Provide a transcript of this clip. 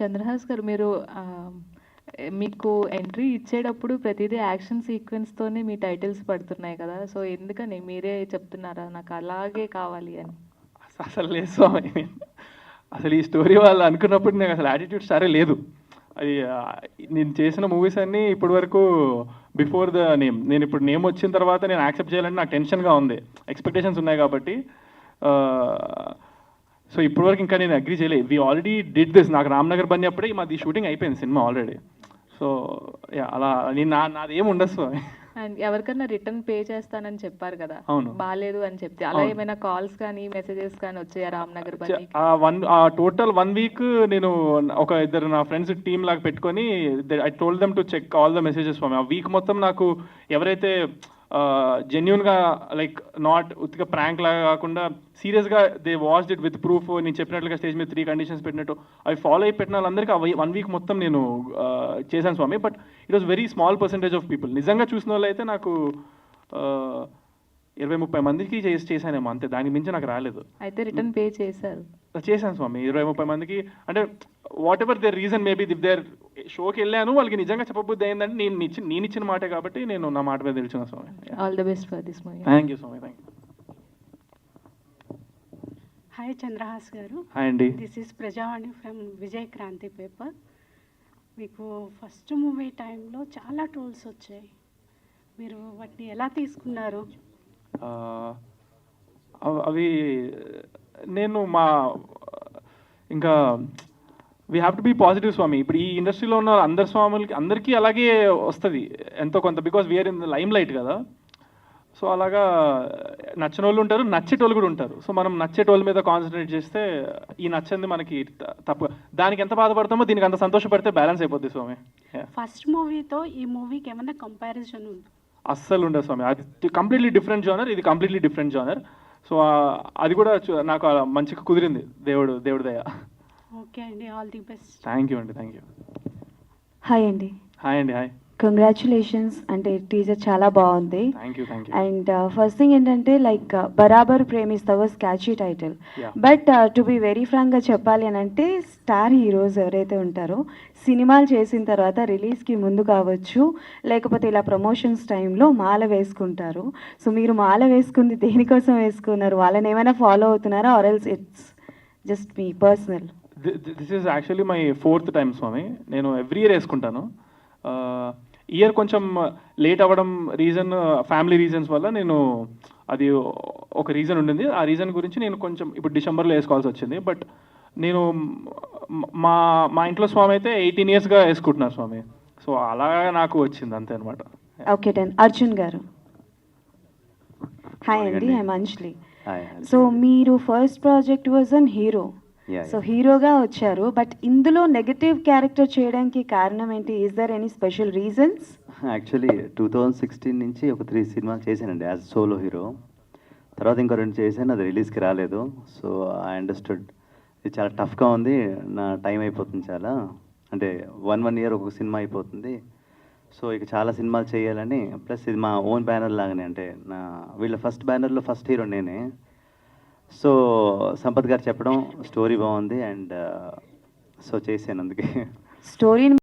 చంద్రహాస్ గారు, మీరు మీకు ఎంట్రీ ఇచ్చేటప్పుడు ప్రతిదీ యాక్షన్ సీక్వెన్స్‌తోనే మీ టైటిల్స్ పడుతున్నాయి కదా! సో, ఎందుకని మీరే చెప్తున్నారా? నాకు అలాగే కావాలి అని. అసలు లేదు స్వామి. అసలు ఈ స్టోరీ వాళ్ళు అనుకున్నప్పుడు నాకు అసలు యాటిట్యూడ్ సరే లేదు. అది నేను చేసిన మూవీస్ అన్నీ ఇప్పటి వరకు బిఫోర్ ద నేమ్. నేను ఇప్పుడు నేమ్ వచ్చిన తర్వాత నేను యాక్సెప్ట్ చేయాలంటే నాకు టెన్షన్గా ఉంది. ఎక్స్పెక్టేషన్స్ ఉన్నాయి కాబట్టి. సో ఇప్పటి వరకు ఇంకా నేను అగ్రీ చేయలేదు. We already did this. నాకు రామ్నగర్ బన్నీ అప్పుడే మాది షూటింగ్ అయిపోయింది సినిమా ఆల్రెడీ. సో అలా నేను నాది ఏమి ఉండదు స్వామి. అండ్ ఎవరికన్నా రిటర్న్ పే చేస్తానని చెప్పారు కదా! అవును. బాలేదు అని చెప్తే. అలా ఏమైనా కాల్స్ కానీ, మెసేజెస్ కానీ వచ్చాయా రామ్‌నగర్ బన్నీకి? టోటల్ 1 వీక్ నేను ఒక ఇద్దరు నా ఫ్రెండ్స్ టీమ్ లాగా పెట్టుకొని I told them to check all the messages for me. ఆ వీక్ మొత్తం నాకు ఎవరైతే జెన్యున్గా లైక్ నాట్ ఉత్తిగా ప్రాంక్ లాగా కాకుండా సీరియస్గా they watched it with proof, నేను చెప్పినట్లుగా స్టేజ్ మీద 3 కండిషన్స్ పెట్టినట్టు అవి ఫాలో అయి పెట్టిన వాళ్ళందరికీ 1 వీక్ మొత్తం నేను చేశాను స్వామి. But it was very small percentage of people. నిజంగా చూసిన వాళ్ళు అయితే నాకు 20-30 మందికి చేశానేమో అంతే, దానికి మించి నాకు రాలేదు. అయితే రిటర్న్ పే చేశారు? చేశాను స్వామి 20-30 మందికి. అంటే whatever their reason maybe, if their షోకి వెళ్ళాను వాళ్ళకి నిజంగా చెప్పబుద్ధి అయిందంటే నేను ఇచ్చిన మాటే కాబట్టి నేను నా మాట మీద నిలిచిన స్వామి. All the best for this movie. Thank you స్వామి. Thank you. హాయ్ చంద్రహాస్ గారు. హాయ్ అండి. This is Prajavani from Vijay Kranti paper. మీకు ఫస్ట్ మూవీ టైంలో చాలా ట్రోల్స్ వచ్చాయి, మీరు వాటిని ఎలా తీసుకున్నారు? అవి నేను ఇంకా we have to be positive స్వామి. ఇప్పుడు ఈ ఇండస్ట్రీలో ఉన్న అందరి స్వాములకి అందరికీ అలాగే వస్తుంది ఎంతో కొంత, because we're in the limelight కదా. సో అలాగా నచ్చని వాళ్ళు ఉంటారు, నచ్చేటోళ్ళు కూడా ఉంటారు. సో మనం నచ్చేటోళ్ళ మీద కాన్సన్ట్రేట్ చేస్తే ఈ నచ్చింది మనకి తప్పు, దానికి ఎంత బాధపడతామో దీనికి అంత సంతోషపడితే బ్యాలెన్స్ అయిపోద్ది స్వామి. ఫస్ట్ మూవీతో ఈ మూవీకి ఏమైనా కంపారిజన్ ఉంది? అస్సలు ఉండదు స్వామి. అది కంప్లీట్లీ డిఫరెంట్ జానర్, ఇది కంప్లీట్లీ డిఫరెంట్ జానర్. సో అది కూడా నాకు మంచిగా కుదిరింది, దేవుడి దయ. ఓకే అండి, all the best. Thank you అండి. Thank you. హాయ్ అండి. హాయ్ అండి. హాయ్. కంగ్రాచులేషన్స్. అంటే టీజర్ చాలా బాగుంది. Thank you. Thank you. And first thing ఏంటంటే లైక్ బరాబర్ ప్రేమిస్తావో catchy title. Yeah. But to be very ఫ్రాంక్గా చెప్పాలి అని అంటే స్టార్ హీరోస్ ఎవరైతే ఉంటారో సినిమాలు చేసిన తర్వాత రిలీజ్కి ముందు కావచ్చు, లేకపోతే ఇలా ప్రమోషన్స్ టైంలో మాల వేసుకుంటారు. సో మీరు మాల వేసుకుంది దేనికోసం వేసుకున్నారు? వాళ్ళని ఏమైనా ఫాలో అవుతున్నారా, ఆర్ ఎల్స్ ఇట్స్ జస్ట్ మీ personal? This is actually my 4th time స్వామి. నేను ఎవ్రీ ఇయర్ వేసుకుంటాను. ఇయర్ కొంచెం లేట్ అవ్వడం రీజన్ ఫ్యామిలీ రీజన్స్ వల్ల నేను అది ఒక రీజన్ ఉండింది. ఆ రీజన్ గురించి నేను కొంచెం ఇప్పుడు డిసెంబర్లో వేసుకోవాల్సి వచ్చింది. బట్ నేను మా ఇంట్లో స్వామి అయితే 18 yearsగా వేసుకుంటున్నారు స్వామి. సో అలాగా నాకు వచ్చింది అంతే అనమాట. Okay done. అర్జున్ గారు. హాయ్ అండి, ఐఎమ్ అంజలి. సో మీరు first project was an hero. So హీరోగా వచ్చారు, బట్ ఇందులో నెగటివ్ క్యారెక్టర్ చేయడానికి కారణం ఏంటి? Is there any special reasons? Actually 2016 నుంచి ఒక 3 సినిమాలు చేశానండి యాజ్ సోలో హీరో. తర్వాత ఇంకో 2 చేశాను, అది రిలీజ్కి రాలేదు. సో ఐ అండర్స్టూడ్ ఇది చాలా టఫ్గా ఉంది, నా టైం అయిపోతుంది చాలా, అంటే 1 year ఒక సినిమా అయిపోతుంది. సో ఇక చాలా సినిమాలు చేయాలని, ప్లస్ ఇది మా ఓన్ బ్యానర్ లాగానే, అంటే వీళ్ళ ఫస్ట్ బ్యానర్లో ఫస్ట్ హీరో నేనే. సో సంపత్ గారు చెప్పడం స్టోరీ బాగుంది అండ్ సో చేశాను అందుకే. స్టోరీని